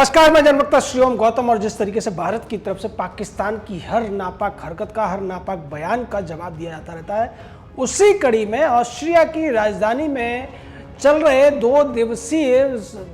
नमस्कार, मैं जनवक्ता श्रीओम गौतम। और जिस तरीके से भारत की तरफ से पाकिस्तान की हर नापाक हरकत का, हर नापाक बयान का जवाब दिया जाता रहता है, उसी कड़ी में ऑस्ट्रिया की राजधानी में चल रहे 2 दिवसीय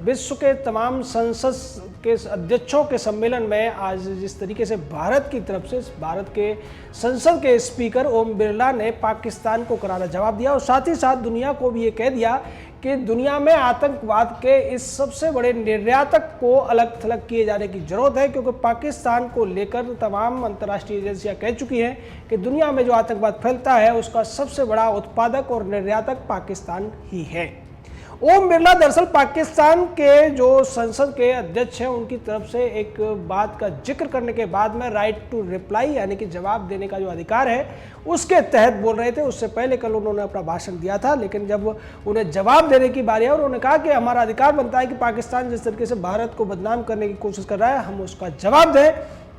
विश्व के तमाम संसद के अध्यक्षों के सम्मेलन में आज जिस तरीके से भारत की तरफ से भारत के संसद के स्पीकर ओम बिरला ने पाकिस्तान को करारा जवाब दिया और साथ ही साथ दुनिया को भी ये कह दिया कि दुनिया में आतंकवाद के इस सबसे बड़े निर्यातक को अलग थलग किए जाने की जरूरत है, क्योंकि पाकिस्तान को लेकर तमाम अंतर्राष्ट्रीय एजेंसियां कह चुकी हैं कि दुनिया में जो आतंकवाद फैलता है उसका सबसे बड़ा उत्पादक और निर्यातक पाकिस्तान ही है। ओम बिरला दरअसल पाकिस्तान के जो संसद के अध्यक्ष हैं उनकी तरफ से एक बात का जिक्र करने के बाद में राइट टू रिप्लाई यानी कि जवाब देने का जो अधिकार है उसके तहत बोल रहे थे। उससे पहले कल उन्होंने अपना भाषण दिया था, लेकिन जब उन्हें जवाब देने की बारी है उन्होंने कहा कि हमारा अधिकार बनता है कि पाकिस्तान जिस तरीके से भारत को बदनाम करने की कोशिश कर रहा है हम उसका जवाब दें।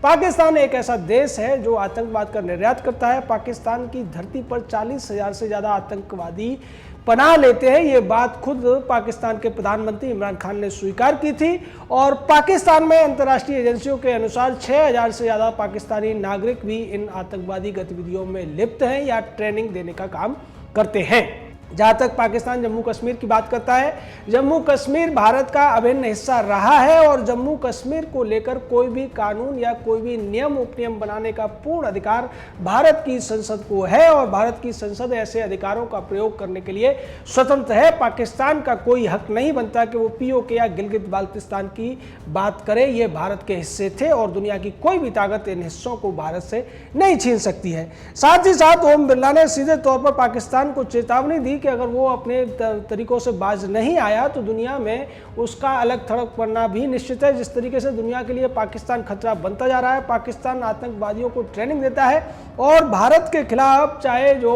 पाकिस्तान एक ऐसा देश है जो आतंकवाद का निर्यात करता है। पाकिस्तान की धरती पर 40,000 से ज़्यादा आतंकवादी पनाह लेते हैं। ये बात खुद पाकिस्तान के प्रधानमंत्री इमरान खान ने स्वीकार की थी और पाकिस्तान में अंतर्राष्ट्रीय एजेंसियों के अनुसार 6,000 से ज़्यादा पाकिस्तानी नागरिक भी इन आतंकवादी गतिविधियों में लिप्त हैं या ट्रेनिंग देने का काम करते हैं। जहाँ तक पाकिस्तान जम्मू कश्मीर की बात करता है, जम्मू कश्मीर भारत का अभिन्न हिस्सा रहा है और जम्मू कश्मीर को लेकर कोई भी कानून या कोई भी नियम उपनियम बनाने का पूर्ण अधिकार भारत की संसद को है और भारत की संसद ऐसे अधिकारों का प्रयोग करने के लिए स्वतंत्र है। पाकिस्तान का कोई हक नहीं बनता कि वो पीओके या गिलगित बाल्टिस्तान की बात करे। ये भारत के हिस्से थे और दुनिया की कोई भी ताकत इन हिस्सों को भारत से नहीं छीन सकती है। साथ ही साथ ओम बिरला ने सीधे तौर पर पाकिस्तान को चेतावनी दी कि अगर वो अपने तरीकों से बाज नहीं आया तो दुनिया में उसका अलग थलग पड़ना भी निश्चित है। जिस तरीके से दुनिया के लिए पाकिस्तान खतरा बनता जा रहा है, पाकिस्तान आतंकवादियों को ट्रेनिंग देता है और भारत के खिलाफ चाहे जो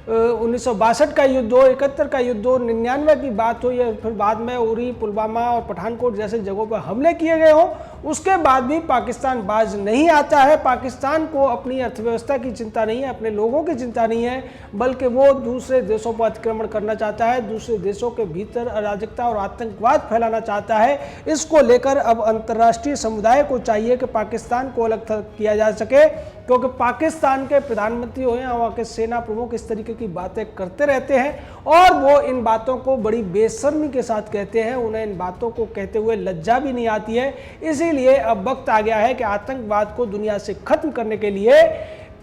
1962 का युद्ध हो, 71 का युद्ध हो, 99 की बात हो या फिर बाद में उरी, पुलवामा और पठानकोट जैसे जगहों पर हमले किए गए हों, उसके बाद भी पाकिस्तान बाज नहीं आता है। पाकिस्तान को अपनी अर्थव्यवस्था की चिंता नहीं है, अपने लोगों की चिंता नहीं है, बल्कि वो दूसरे देशों पर अतिक्रमण करना चाहता है, दूसरे देशों के भीतर अराजकता और आतंकवाद फैलाना चाहता है। इसको लेकर अब अंतर्राष्ट्रीय समुदाय को चाहिए कि पाकिस्तान को अलग थलग किया जा सके, क्योंकि पाकिस्तान के प्रधानमंत्री हो या वहाँ के सेना प्रमुख इस तरीके की बातें करते रहते हैं और वो इन बातों को बड़ी बेशर्मी के साथ कहते हैं। उन्हें इन बातों को कहते हुए लज्जा भी नहीं आती है। इसीलिए अब वक्त आ गया है कि आतंकवाद को दुनिया से खत्म करने के लिए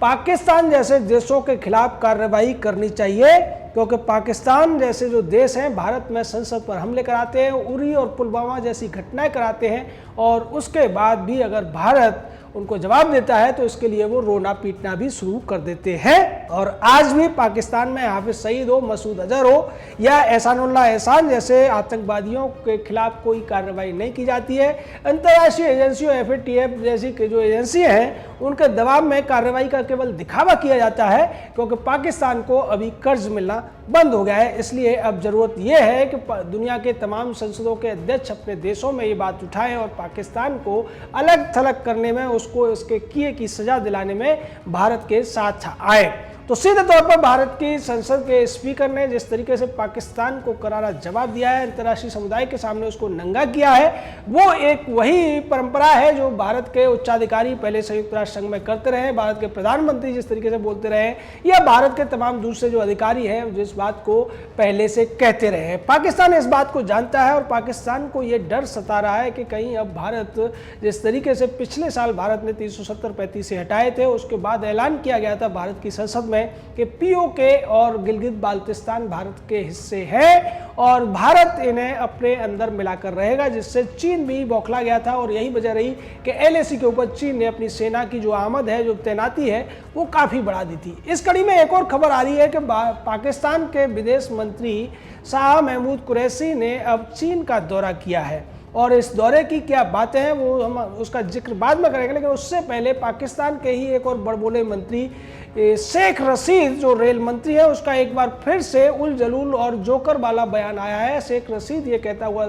पाकिस्तान जैसे देशों के खिलाफ कार्रवाई करनी चाहिए, क्योंकि पाकिस्तान जैसे जो देश हैं भारत में संसद पर हमले कराते हैं, उरी और पुलवामा जैसी घटनाएं कराते हैं और उसके बाद भी अगर भारत उनको जवाब देता है तो इसके लिए वो रोना पीटना भी शुरू कर देते हैं। और आज भी पाकिस्तान में हाफिज सईद हो, मसूद अजहर हो या एहसानुल्लाह एहसान जैसे आतंकवादियों के खिलाफ कोई कार्रवाई नहीं की जाती है। अंतर्राष्ट्रीय एजेंसियों FATF जैसी जो एजेंसियां हैं उनके दबाव में कार्रवाई का केवल दिखावा किया जाता है, क्योंकि पाकिस्तान को अभी कर्ज मिलना बंद हो गया है। इसलिए अब जरूरत यह है कि दुनिया के तमाम संसदों के अध्यक्ष अपने देशों में ये बात उठाएं और पाकिस्तान को अलग थलग करने में, उसको इसके किए की सजा दिलाने में भारत के साथ आए। तो सीधे तौर पर भारत की संसद के स्पीकर ने जिस तरीके से पाकिस्तान को करारा जवाब दिया है, अंतर्राष्ट्रीय समुदाय के सामने उसको नंगा किया है, वो एक वही परंपरा है जो भारत के उच्चाधिकारी पहले संयुक्त राष्ट्र संघ में करते रहे, भारत के प्रधानमंत्री जिस तरीके से बोलते रहे या भारत के तमाम दूसरे जो अधिकारी हैं जिस बात को पहले से कहते रहे हैं। पाकिस्तान इस बात को जानता है और पाकिस्तान को ये डर सता रहा है कि कहीं अब भारत जिस तरीके से पिछले साल भारत ने 370-35 से हटाए थे, उसके बाद ऐलान किया गया था भारत की संसद कि पीओके और गिलगित बाल्टिस्तान भारत के हिस्से हैं और भारत इन्हें अपने अंदर मिलाकर रहेगा, जिससे चीन भी बौखला गया था और यही वजह रही कि LAC के ऊपर चीन ने अपनी सेना की जो आमद है, जो तैनाती है, वो काफ़ी बढ़ा दी थी। इस कड़ी में एक और खबर आ रही है कि पाकिस्तान के विदेश मंत्री शाह महमूद कुरैशी ने अब चीन का दौरा किया है और इस दौरे की क्या बातें हैं वो हम उसका जिक्र बाद में करेंगे, लेकिन उससे पहले पाकिस्तान के ही एक और बड़बोले मंत्री शेख रशीद जो रेल मंत्री है उसका एक बार फिर से उल जलूल और जोकर वाला बयान आया है। शेख रशीद ये कहता हुआ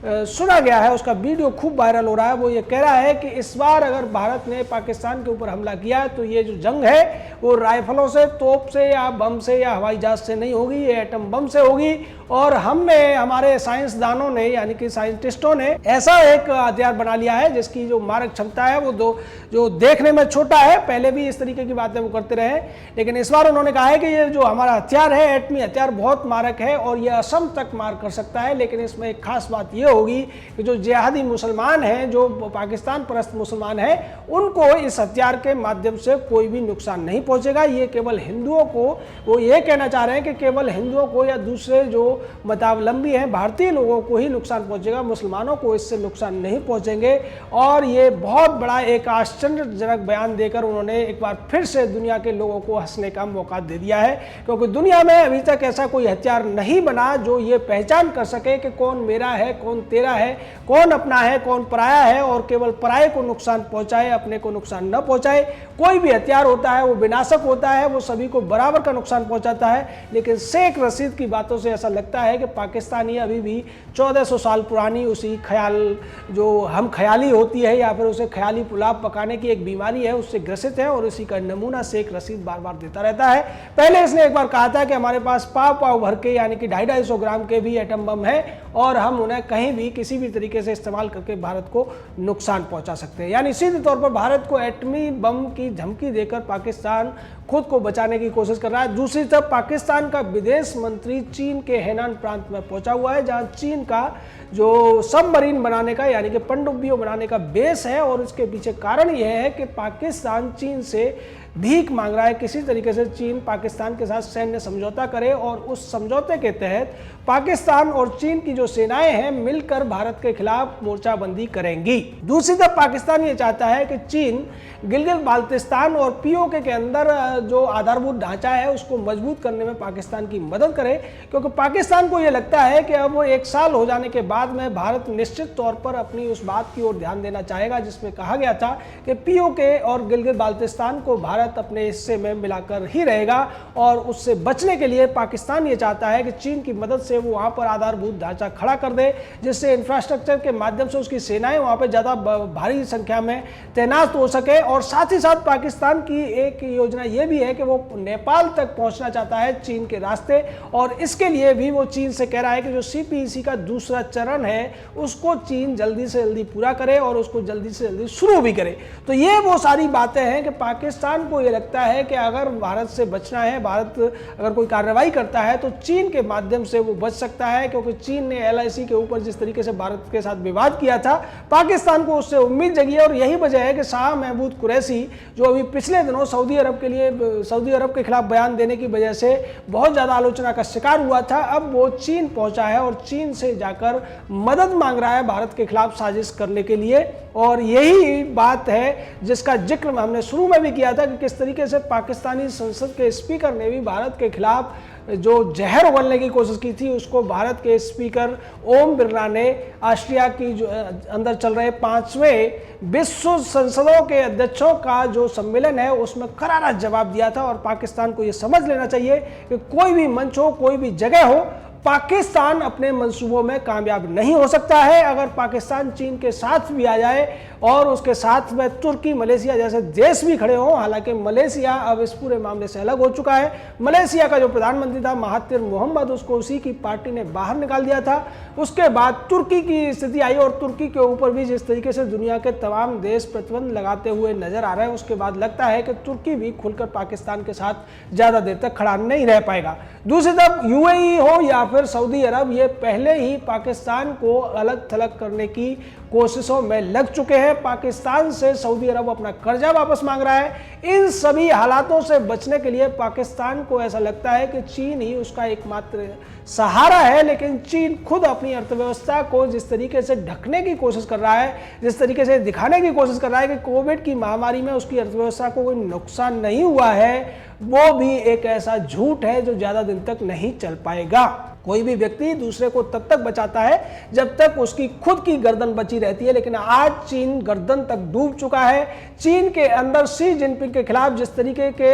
सुना गया है, उसका वीडियो खूब वायरल हो रहा है। वो ये कह रहा है कि इस बार अगर भारत ने पाकिस्तान के ऊपर हमला किया तो ये जो जंग है वो राइफलों से, तोप से या बम से या हवाई जहाज से नहीं होगी, ये एटम बम से होगी। और हमने, हमारे साइंसदानों ने यानी कि साइंटिस्टों ने उन्होंने ऐसा एक हथियार बना लिया है जिसकी जो मारक क्षमता है वो जो देखने में छोटा है, पहले भी इस तरीके की बातें वो करते रहे, लेकिन इस बार उन्होंने कहा है कि ये जो हमारा हथियार है, एटमी हथियार, बहुत मारक है और ये असम तक मार कर सकता है। लेकिन इसमें एक खास बात ये होगी कि जो जिहादी मुसलमान हैं, जो पाकिस्तान परस्त मुसलमान हैं, उनको इस हथियार के माध्यम से कोई भी नुकसान नहीं पहुंचेगा। ये केवल हिंदुओं को, वो ये कहना चाह रहे हैं कि केवल हिंदुओं को या दूसरे जो मतावलंबी हैं, भारतीय लोगों को ही नुकसान पहुंचेगा, मुसलमानों को इससे नुकसान नहीं पहुंचेंगे। और ये बहुत बड़ा एक आश्चर्यजनक बयान देकर उन्होंने एक बार फिर से दुनिया के लोगों को हंसने का मौका दे दिया है, क्योंकि दुनिया में अभी तक ऐसा कोई हथियार नहीं बना जो ये पहचान कर सके कि कौन मेरा है, कौन तेरा है, कौन अपना है, कौन पराया है, और केवल पराये को नुकसान पहुंचाए, अपने को नुकसान न पहुंचाए। कोई भी हथियार होता है वो विनाशक होता है, वो सभी को बराबर का नुकसान पहुंचाता है। लेकिन शेख रशीद की बातों से ऐसा लगता है कि पाकिस्तानी अभी भी 1400 साल पुरानी उसी ख्याल, जो हम ख्याली होती है या फिर उसे ख्याली पुलाव पकाने की एक बीमारी है, उससे ग्रसित है। और इसी का नमूना शेख रशीद बार बार देता रहता है। पहले इसने एक बार कहा था कि हमारे पास पाव भर के यानी कि 250-250 ग्राम के भी एटम बम है और हम उन्हें कहीं भी किसी भी तरीके से इस्तेमाल करके भारत को नुकसान पहुंचा सकते हैं। यानी सीधे तौर पर भारत को एटमी बम की धमकी देकर पाकिस्तान खुद को बचाने की कोशिश कर रहा है। दूसरी तरफ पाकिस्तान का विदेश मंत्री चीन के हेनान प्रांत में पहुंचा हुआ है, जहां चीन का जो सबमरीन बनाने का यानी कि पनडुब्बियों बनाने का बेस है। और इसके पीछे कारण यह है कि पाकिस्तान चीन से भीख मांग रहा है, किसी तरीके से चीन पाकिस्तान के साथ सैन्य समझौता करे और उस समझौते के तहत पाकिस्तान और चीन की जो सेनाएं हैं मिलकर भारत के खिलाफ मोर्चाबंदी करेंगी। दूसरी तरफ पाकिस्तान ये चाहता है कि चीन गिलगित बाल्टिस्तान और पीओके के अंदर जो आधारभूत ढांचा है उसको मजबूत करने में पाकिस्तान की मदद करे, क्योंकि पाकिस्तान को ये लगता है कि अब 1 साल हो जाने के बाद में भारत निश्चित तौर पर अपनी उस बात की ओर ध्यान देना चाहेगा जिसमें कहा गया था कि पीओके और गिलगित बाल्टिस्तान को भारत अपने हिस्से में मिलाकर ही रहेगा। और उससे बचने के लिए पाकिस्तान ये चाहता है कि चीन की मदद से वो वहां पर आधारभूत ढांचा खड़ा कर दे, जिससे इंफ्रास्ट्रक्चर के माध्यम से उसकी सेनाएं वहां पर ज्यादा भारी संख्या में तैनात हो सके। और साथ ही साथ पाकिस्तान की एक योजना यह भी है कि वो नेपाल तक पहुंचना चाहता है चीन के रास्ते, और इसके लिए भी वो चीन से कह रहा है कि जो सीपीईसी का दूसरा चरण है उसको चीन जल्दी से जल्दी पूरा करे और उसको जल्दी से जल्दी शुरू भी करे। तो ये वो सारी बातें हैं कि पाकिस्तान को ये लगता है कि अगर भारत से बचना है, भारत अगर कोई कार्रवाई करता है तो चीन के माध्यम से वो बच सकता है, क्योंकि चीन ने एलआईसी के ऊपर जिस तरीके से भारत के साथ विवाद किया था, पाकिस्तान को उससे उम्मीद जगी है। और यही वजह है कि शाह महमूद कुरैशी जो अभी पिछले दिनों सऊदी अरब के खिलाफ बयान देने की वजह से बहुत ज्यादा आलोचना का शिकार हुआ था, अब वो चीन पहुंचा है और चीन से जाकर मदद मांग रहा है भारत के खिलाफ साजिश करने के लिए। और यही बात है जिसका जिक्र हमने शुरू में भी किया था कि किस तरीके से पाकिस्तानी संसद के स्पीकर ने भी भारत के खिलाफ जो जहर उगलने की कोशिश की थी, उसको भारत के स्पीकर ओम बिरला ने ऑस्ट्रिया की जो अंदर चल रहे 5वें विश्व संसदों के अध्यक्षों का जो सम्मेलन है उसमें करारा जवाब दिया था। और पाकिस्तान को यह समझ लेना चाहिए कि कोई भी मंच हो, कोई भी जगह हो, पाकिस्तान अपने मंसूबों में कामयाब नहीं हो सकता है। अगर पाकिस्तान चीन के साथ भी आ जाए और उसके साथ में तुर्की, मलेशिया जैसे देश भी खड़े हों, हालांकि मलेशिया अब इस पूरे मामले से अलग हो चुका है। मलेशिया का जो प्रधानमंत्री था महातिर मोहम्मद, उसको उसी की पार्टी ने बाहर निकाल दिया था। उसके बाद तुर्की की स्थिति आई और तुर्की के ऊपर भी जिस तरीके से दुनिया के तमाम देश प्रतिबंध लगाते हुए नजर आ रहे हैं, उसके बाद लगता है कि तुर्की भी खुलकर पाकिस्तान के साथ ज्यादा देर तक खड़ा नहीं रह पाएगा। दूसरी तरफ यूएई हो या फिर सऊदी अरब, ये पहले ही पाकिस्तान को अलग थलग करने की कोशिशों में लग चुके हैं। पाकिस्तान से सऊदी अरब अपना कर्जा वापस मांग रहा है। इन सभी हालातों से बचने के लिए पाकिस्तान को ऐसा लगता है कि चीन ही उसका एकमात्र सहारा है, लेकिन चीन खुद अपनी अर्थव्यवस्था को जिस तरीके से ढकने की कोशिश कर रहा है, जिस तरीके से दिखाने की कोशिश कर रहा है कि कोविड की महामारी में उसकी अर्थव्यवस्था को कोई नुकसान नहीं हुआ है, वो भी एक ऐसा झूठ है जो ज्यादा दिन तक नहीं चल पाएगा। कोई भी व्यक्ति दूसरे को तब तक बचाता है जब तक उसकी खुद की गर्दन बची रहती है, लेकिन आज चीन गर्दन तक डूब चुका है। चीन के अंदर शी जिनपिंग के खिलाफ जिस तरीके के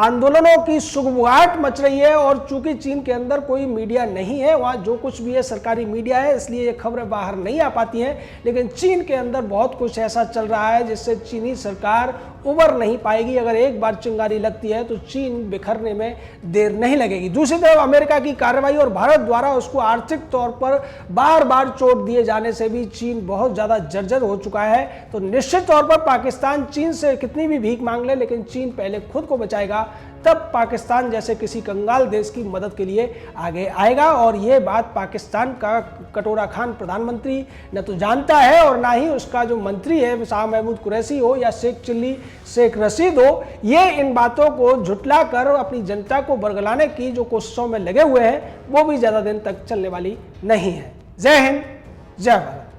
आंदोलनों की सुगबुगाहट मच रही है, और चूंकि चीन के अंदर कोई मीडिया नहीं है, वहाँ जो कुछ भी है सरकारी मीडिया है, इसलिए ये खबरें बाहर नहीं आ पाती हैं, लेकिन चीन के अंदर बहुत कुछ ऐसा चल रहा है जिससे चीनी सरकार उबर नहीं पाएगी। अगर एक बार चिंगारी लगती है तो चीन बिखरने में देर नहीं लगेगी। दूसरी तरफ अमेरिका की कार्रवाई और भारत द्वारा उसको आर्थिक तौर पर बार बार चोट दिए जाने से भी चीन बहुत ज्यादा जर्जर हो चुका है। तो निश्चित तौर पर पाकिस्तान चीन से कितनी भी भीख मांग ले, लेकिन चीन पहले खुद को बचाएगा, तब पाकिस्तान जैसे किसी कंगाल देश की मदद के लिए आगे आएगा। और ये बात पाकिस्तान का कटोरा खान प्रधानमंत्री न तो जानता है और ना ही उसका जो मंत्री है शाह महमूद कुरैशी हो या शेख चिल्ली शेख रशीद हो, ये इन बातों को झुटला कर अपनी जनता को बरगलाने की जो कोशिशों में लगे हुए हैं वो भी ज़्यादा दिन तक चलने वाली नहीं है। जय हिंद, जय भारत।